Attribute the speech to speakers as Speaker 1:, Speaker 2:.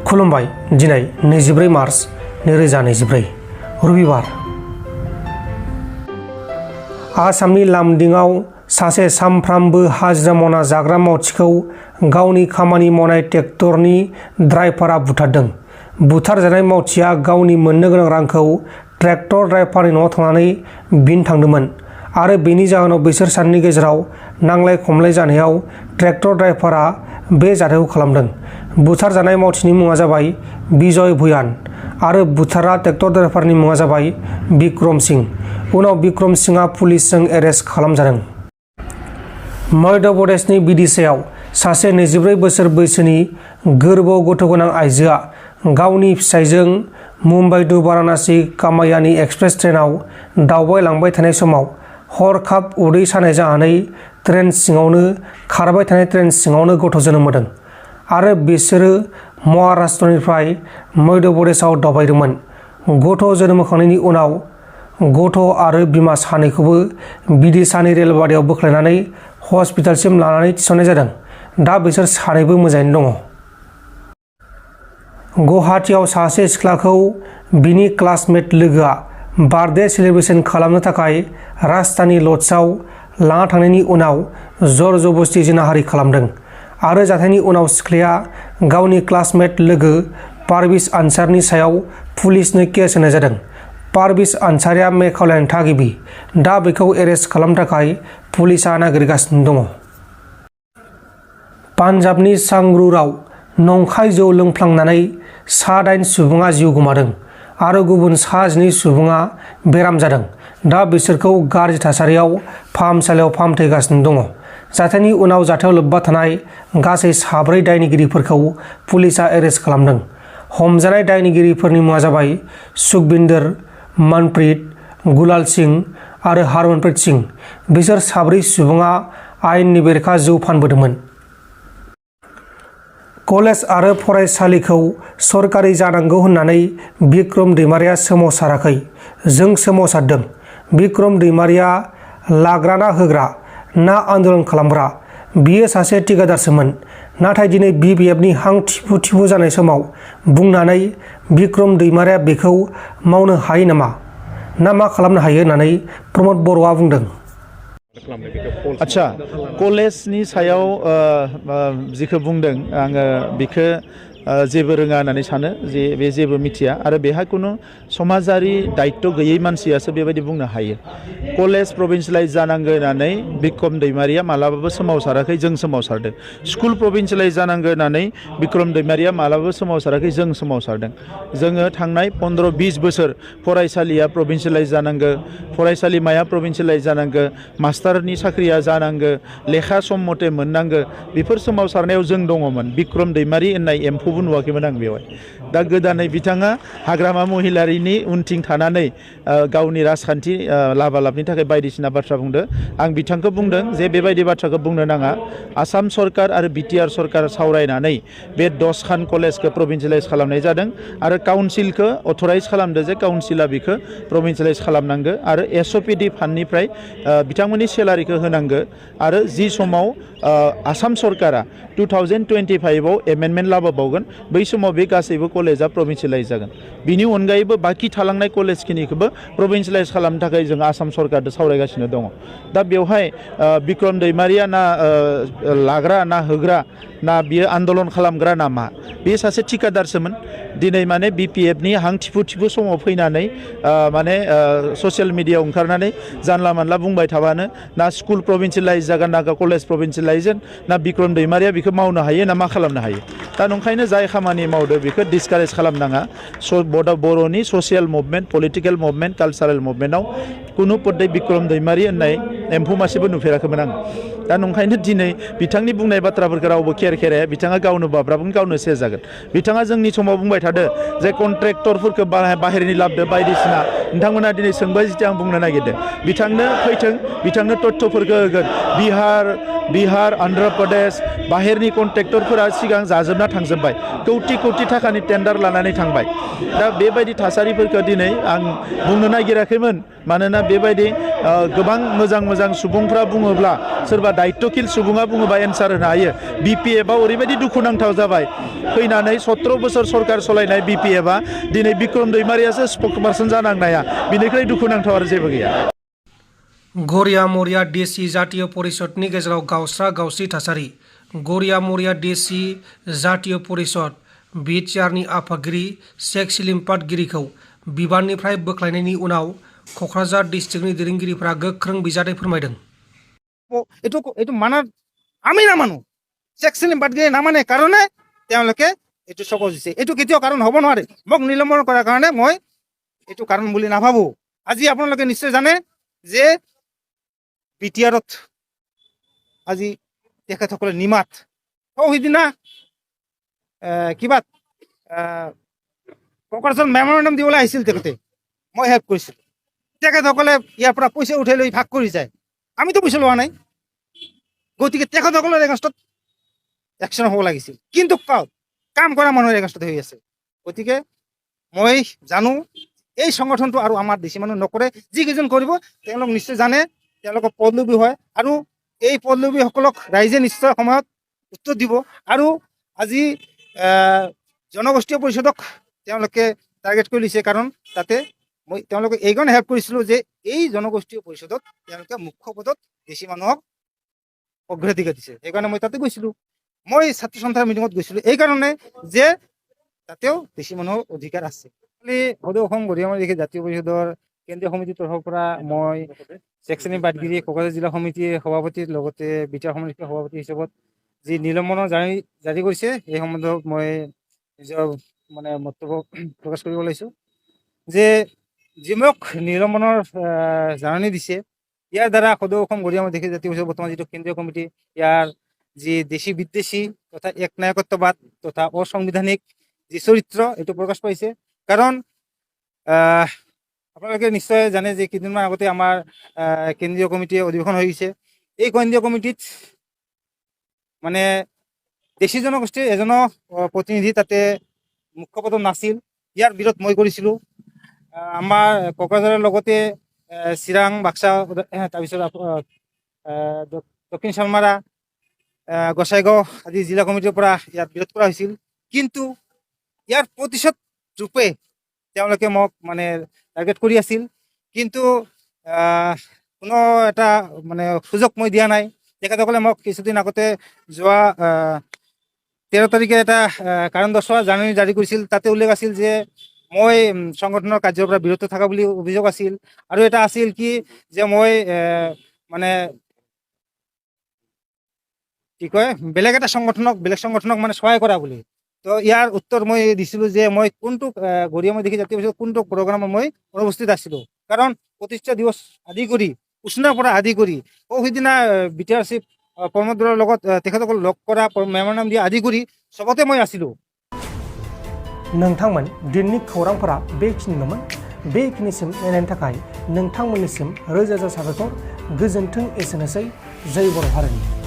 Speaker 1: खुलुमबाय दिनै 24 मार्च 2024 रबिबार आसामनि लामदिंआव सासे सामफ्रामबो हाजिरा मावना जाग्रा मावथिखौ गावनि खामानि मावनाय ट्रेक्टरनि ड्राइभारा बुथारदों। बुथारजानाय मावथिया गावनि मोननो गोनां रांखौ ट्रेक्टर ड्राइभारनि न'आव थांनानै बिनो थांदोंमोन आरो बेनि जाहोनाव बिसोर सानैनि गेजेराव नांलाय खमलाय जानायाव ट्रेक्टर ड्राइभारा बे जाथायखौ खालामदों। बुथारजानाय मावथिनि मुङा जाबाय बिजय भुयान आरो बुथारग्रा ट्रेक्टर ड्राइभारनि मुङा जाबाय बिक्रम सिंह। उनाव बिक्रम सिंहआ पुलिसजों एरेस्ट खालामजादों। मध्य प्रदेशनि बिदिशायाव सासे 24 बोसोर बैसोनि गोरबोआव गथ' गोनां आइजोआ गावनि फिसायजों मुम्बाइ टु वाराणसि कामाय्यानि एक्सप्रेस ट्रेनाव दावबायलांबाय थानाय समाव हरखाब उदै सानाय जानानै ट्रेन सिङावनो खारबाय थानाय ट्रेन सिङावनो गथ' जोनोम होदों आरो बिसोरो महाराष्ट्रनिफ्राय मध्य प्रदेशआव दावबायदोंमोन। गथ' जोनोम होखांनायनि उनाव गथ' आरो बिमा सानैखौबो बिदिशानि रेलबारियाव बोख्लायनानै हस्पिटालसिम लानानै थिसननाय जादों। दा बिसोर सानैबो मोजाङैनो दङ। गुवाहाटीआव सासे सिख्लाखौ बिनि क्लासमेट लोगोआ बार्थडे सेलिब्रेशन खालामनो थाखाय राजधानी लड्जआव लाना थांनायनि उनाव जर जबस्ति जिनाहारि खालामदों आरो जाथायनि उनाव सिख्लाया गावनि क्लासमेट लोगो पारविज आनसारनि सायाव पुलिसनो केस होनाय जादों। पारविज आनसारिया मेघालयनि थागिबि। दा बेखौ एरेस्ट खालामनो थाखाय पुलिसआ नागिरगासिनो दङ। पान्जाबनि सांगरुराव नंखाय जौ लोंफ्लांनानै 9 सुबुङा जिउ गोमादों आरो गुबुन 12 सुबुङा बेराम जादों। दा बिसोरखौ गाज्रि थासारियाव फाहामसालियाव फाहामथायगासिनो दङ। जाथायनि उनाव जाथायाव लोब्बा थानाय गासै 4 दायनिगिरिफोरखौ पुलिसआ एरेस्ट खालामदों। हमजानाय दायनिगिरिफोरनि मुङा जाबाय सुखबिन्दर, मनप्रीत, गुलाल सिंह आरो हरमनप्रीत सिंह। बिसोर 4 सुबुङा आयेननि बेरेखा जौ फानबोदोंमोन। कलेज आरो फरायसालिखौ सरकारि जानांगौ होननानै बिक्रम दैमारिया सोमावसाराखै। जों सोमावसारदों। बिक्रम दैमारिया लाग्रा ना होग्रा ना आन्दोलन खालामग्रा? बियो सासे थिकादारसोमोन। नाथाय दिनै BPFनि हां थिफु थिफु जानाय समाव बुंनानै बिक्रम दैमारिया बेखौ मावनो हायो नामा ना मा खालामनो हायो होननानै प्रमद बर'आ बुंदों।
Speaker 2: आच्छा, कलेजनि सायाव जिखौ बुंदों आङो बिखौ जेबो रोङा होननानै सानो जे बे जेबो मिथिया आरो बेहा खुनु समाजारि दायित्व गैयै मानसियासो बेबायदि बुंनो हायो। कलेज प्रभिन्सियेलाइज जानांगौ होननानै बिक्रम दैमारिया मालाबाबो सोमावसाराखै, जों सोमावसारदों। स्कुल प्रभिन्सियेलाइज जानांगौ होननानै बिक्रम दैमारिया मालाबाबो सोमावसाराखै, जों सोमावसारदों। जोङो थांनाय 15-20 बोसोर फरायसालिया प्रभिन्सियेलाइज जानांगौ, फरायसालिमाया प्रभिन्सियेलाइज जानांगौ, मास्टारनि साख्रिया जानांगौ, लेखा सम मथे मोननांगौ, बेफोर सोमावसारनायाव जों दङमोन। बिक्रम दैमारि होननाय एम्फौबो नुवाखैमोन आं बेवहाय। दा गोदानै बिथाङा हाग्रामा महिलारिनि उनथिं थानानै गावनि राजखान्थि लाबालाबनि थाखाय बायदिसिना बाथ्रा बुंदों। आं बिथांखौ बुंदों जे बेबायदि बाथ्राखौ बुंनो नाङा। आसाम सरकार आरो BTR सरकार सावरायनानै बे 10 खान कलेजखौ प्रभिन्सियेलाइज खालामनाय जादों आरो काउन्सिलखौ अथराइज खालामदों जे काउन्सिला बेखौ प्रभिन्सियेलाइज खालामनांगौ आरो SOPD फान्डनिफ्राय बिथांमोननि सेलारिखौ होनांगौ आरो जि समाव आसाम सरकारा 2025आव एमेन्डमेन्ट लाबोबावगोन बै समाव बे गासैबो कलेजा प्रभिन्सियेलाइज जागोन। बिनि अनगायैबो बाखि थालांनाय कलेजखिनिखौबो प्रभिन्सियेलाइज खालामनो थाखाय जों आसाम सरकारजों सावरायगासिनो दङ। दा बेवहाय बिक्रम दैमारिया ना लाग्रा ना होग्रा ना बियो आन्दलन खालामग्रा ना मा? बे सासे थिकादारसोमोन। दिनै माने BPFनि हां थिफु थिफु समाव फैनानै माने ससियेल मिडियायाव ओंखारनानै जानला मानला बुंबाय थाबानो ना स्कुल प्रभिन्सियेलाइज जागोन ना कलेज प्रभिन्सियेलाइज ना बिक्रम दैमारिया बेखौ मावनो हायो ना मा खालामनो हायो। दा नंखायनो जाय खामानि मावदो बेखौ डिसकारेज खालामनाङा। बर'नि social movement, political movement, cultural मुभमेन्टआव कुनु पदे बिक्रम दैमारि होननाय एम्फौ मासेबो नुफेराखैमोन आं। दा नंखायनो दिनै बिथांनि बुंनाय बाथ्राफोरखौ रावबो खेराया। बिथाङा गावनो बाब्राबगोन, गावनो सेस जागोन। बिथाङा जोंनि समाव बुंबाय थादो जे कन्ट्रेक्टरफोरखौ बाहेरनि लाबदो बायदिसिना। नोंथांमोना दिनै सोंबाय जिथु आं बुंनो नागिरदों। बिथांनो फैथों, बिथांनो तथ्यफोरखौ होगोन। बिहार, अन्ध्र प्रदेश बाहेरनि कन्ट्रेक्टरफोरा सिगां जाजोबना थांजोब्बाय। कौटि थाखानि टेन्डार लानानै थांबाय। दा बेबायदि थासारिफोरखौ दिनै आं बुंनो नागिराखैमोन। मानोना बेबायदि गोबां मोजां सुबुंफ्रा बुङोब्ला सोरबा दायित्वशील सुबुङा बुङोबा एन्सार होनो हायो। BPFआव ओरैबायदि दुखुनांथाव जाबाय फैनानै 17 बोसोर सरकार सलायनाय BPFआ दिनै बिक्रम दैमारियासो स्पक्सपारसन जानांनाया बिनिख्रुइ दुखुनांथाव आरो जेबो गैया।
Speaker 1: गरिया मरिया देसि जातीय परिषदनि गेजेराव गावस्रा गावस्रि थासारि। गरिया मरिया देसि जातीय परिषद बिटिआरनि आफादगिरि शेख सिलिम पाटगिरिखौ बिबाननिफ्राय बोख्लायनायनि उनाव क'क्राझार डिस्ट्रिक्टनि दैदेनगिरिफोरा गोख्रों बिजाथि फोरमायदों।
Speaker 3: এইটো মানাৰ আমি নামানো। শেখ চিলিম পাটগিৰি নামানে কাৰণে তেওঁলোকে এইটো চকজ দিছে। এইটো কেতিয়াও কাৰণ হ'ব নোৱাৰে। মোক নিলম্বন কৰাৰ কাৰণে মই এইটো কাৰণ বুলি নাভাবো। আজি আপোনালোকে নিশ্চয় জানে যে বিটিআৰত আজি তেখেতসকলে নিমাত সেইদিনা কিবা কোকৰাঝাৰ মেমৰেণ্ডাম দিবলৈ আহিছিল তেখেতে, মই হেল্প কৰিছিলোঁ। তেখেতসকলে ইয়াৰ পৰা পইচা উঠাই লৈ ভাগ কৰি যায়, আমিতো পইচা লোৱা নাই। গতিকে তেখেতসকলৰ এগেইনষ্টত একশ্যন হ'ব লাগিছিল, কিন্তু কাম কৰা মানুহৰ এগেইনষ্টত হৈ আছে। গতিকে মই জানো এই সংগঠনটো আৰু আমাৰ দেশী মানুহ নকৰে। যিকেইজন কৰিব তেওঁলোক নিশ্চয় জানে তেওঁলোকৰ পদলোভী হয়, আৰু এই পদলোভীসকলক ৰাইজে নিশ্চয় সময়ত উত্তৰ দিব। আৰু আজি জনগোষ্ঠীয় পৰিষদক তেওঁলোকে টাৰ্গেট কৰি লৈছে, কাৰণ তাতে মই তেওঁলোকে এইকাৰণে হেল্প কৰিছিলোঁ যে এই জনগোষ্ঠীয় পৰিষদত তেওঁলোকে মুখ্য পদত দেশী মানুহক অগ্ৰাধিকাৰ দিছে। সেইকাৰণে মই তাতে গৈছিলোঁ। মই ছাত্ৰ সন্থাৰ মিটিঙত গৈছিলোঁ এইকাৰণে যে তাতেও দেশী মানুহৰ অধিকাৰ আছে। সদৌ অসম গৰিয়া মৰিয়া দেশী জাতীয় পৰিষদৰ কেন্দ্ৰীয় সমিতিৰ তৰফৰ পৰা মই শেখ চিলিম পাটগিৰি কোকৰাঝাৰ জিলা সমিতিৰ সভাপতিৰ লগতে বিটিআৰ সমিতিৰ সভাপতি হিচাপত যি নিলম্বনৰ জাৰি কৰিছে এই সম্বন্ধত মই নিজৰ মন্তব্য প্ৰকাশ কৰিব লৈছোঁ যে যিমক নিলম্বনৰ জাননী দিছে, ইয়াৰ দ্বাৰা সদৌ অসম গৰিয়া মৰিয়া দেশী জাতীয় পৰিষদৰ বৰ্তমান যিটো কেন্দ্ৰীয় কমিটি, ইয়াৰ যি দেশী বিদ্বেষী তথা একনায়কত্ববাদ তথা অসাংবিধানিক যি চৰিত্ৰ এইটো প্ৰকাশ পাইছে। কাৰণ আপোনালোকে নিশ্চয় জানে যে কেইদিনমান আগতে আমাৰ কেন্দ্ৰীয় কমিটিয়ে অধিৱেশন হৈ গৈছে। এই কেন্দ্ৰীয় কমিটিত দেশী জনগোষ্ঠীৰ এজনো প্ৰতিনিধি তাতে মুখ্য পদত নাছিল। ইয়াৰ বিৰোধ মই কৰিছিলোঁ। আমাৰ কোকৰাঝাৰৰ লগতে চিৰাং, বাক্সা, তাৰপিছত দক্ষিণ চানমাৰা, গোসাইগাঁও আদি জিলা কমিটিৰ পৰা ইয়াত বিৰোধ কৰা হৈছিল। কিন্তু ইয়াৰ প্ৰতিশোধ ৰূপে তেওঁলোকে মোক টাৰ্গেট কৰি আছিল, কিন্তু কোনো এটা সুযোগ মই দিয়া নাই। তেখেতসকলে মোক কিছুদিন আগতে যোৱা 13 তাৰিখে এটা কাৰণ দৰ্শোৱা জাননী জাৰি কৰিছিল। তাতে উল্লেখ আছিল যে মই সংগঠনৰ কাৰ্যৰ পৰা বিৰত থকা বুলি অভিযোগ আছিল, আৰু এটা আছিল কি যে মই কি কয় বেলেগ সংগঠনক সহায় কৰা বুলি। তো ইয়াৰ উত্তৰ মই দিছিলোঁ যে মই কোনটো গৰিয়া মৰিয়া দেশী জাতীয় পৰিষদৰ কোনটো প্ৰগ্ৰামত মই অনুপস্থিত আছিলোঁ। কাৰণ প্ৰতিষ্ঠা দিৱস আদি কৰি উষ্ণাৰ পৰা আদি কৰি সেইদিনা বিটিআৰ চিফ প্ৰমোদৰ লগত তেখেতসকল লগ কৰা মেমৰেণ্ডাম দিয়া আদি কৰি চবতে মই আছিলোঁ।
Speaker 1: नोंथांमोन दिननि खौरांफोरा बेखिनिल'मोन। बेखिनिसिम नायनायनि थाखाय नोंथांमोननिसिम रोजा रोजा साबायखर। गोजोन्थों। एसेनोसै। जय बर' हारिनि।